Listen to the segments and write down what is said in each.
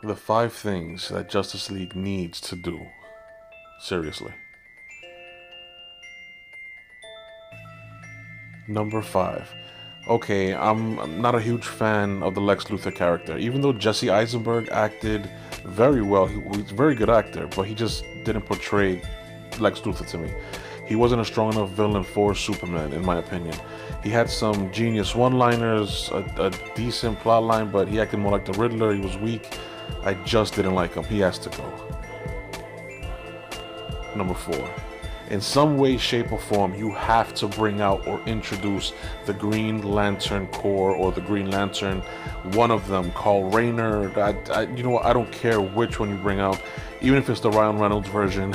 The 5 things that Justice League needs to do. Seriously. Number 5. Okay, I'm not a huge fan of the Lex Luthor character. Even though Jesse Eisenberg acted very well, he's a very good actor, but he just didn't portray Lex Luthor to me. He wasn't a strong enough villain for Superman, in my opinion. He had some genius one-liners, a decent plot line, but he acted more like the Riddler. He was weak. I just didn't like him. He has to go. Number 4. In some way, shape, or form, you have to bring out or introduce the Green Lantern Corps or the Green Lantern, one of them, called Raynor. You know what? I don't care which one you bring out, even if it's the Ryan Reynolds version,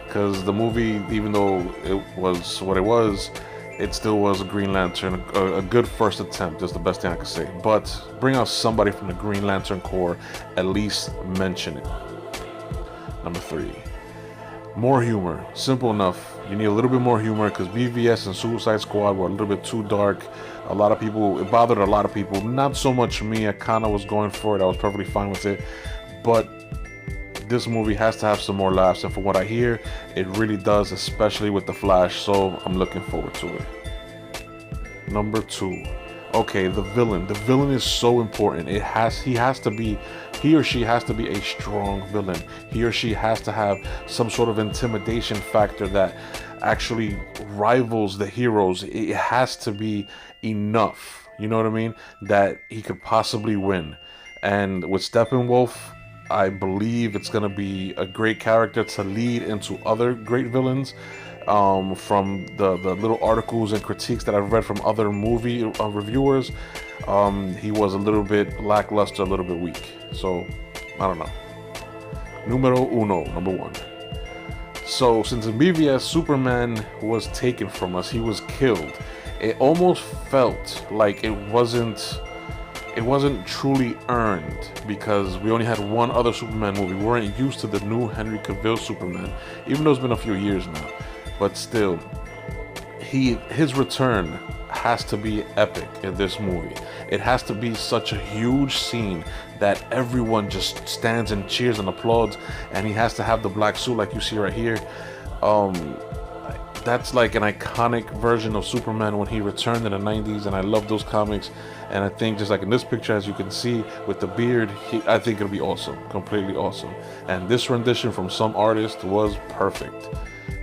because the movie, even though it was what it was, it still was a Green Lantern. A good first attempt is the best thing I could say. But bring out somebody from the Green Lantern Corps, at least mention it. Number 3. More humor. Simple enough. You need a little bit more humor because BVS and Suicide Squad were a little bit too dark. A lot of people, it bothered a lot of people. Not so much me. I kind of was going for it. I was perfectly fine with it. But this movie has to have some more laughs. And from what I hear, it really does, especially with The Flash. So I'm looking forward to it. Number 2. Okay, the villain. The villain is so important. He or she has to be a strong villain. He or she has to have some sort of intimidation factor that actually rivals the heroes. It has to be enough, you know what I mean, that he could possibly win. And with Steppenwolf, I believe it's going to be a great character to lead into other great villains. From the little articles and critiques that I've read from other movie reviewers, he was a little bit lackluster, a little bit weak. So, I don't know. Numero 1, number 1. So, since in BVS, Superman was taken from us, he was killed. It almost felt like it wasn't truly earned because we only had one other Superman movie. We weren't used to the new Henry Cavill Superman, even though it's been a few years now. But still, his return has to be epic in this movie. It has to be such a huge scene that everyone just stands and cheers and applauds, and he has to have the black suit like you see right here. That's like an iconic version of Superman when he returned in the 90s, and I love those comics. And I think just like in this picture, as you can see with the beard, I think it'll be awesome, completely awesome. And this rendition from some artist was perfect.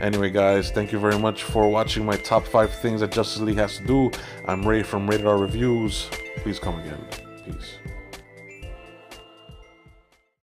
Anyway, guys, thank you very much for watching my top 5 things that Justice League has to do. I'm Ray from Rated R Reviews. Please come again. Peace.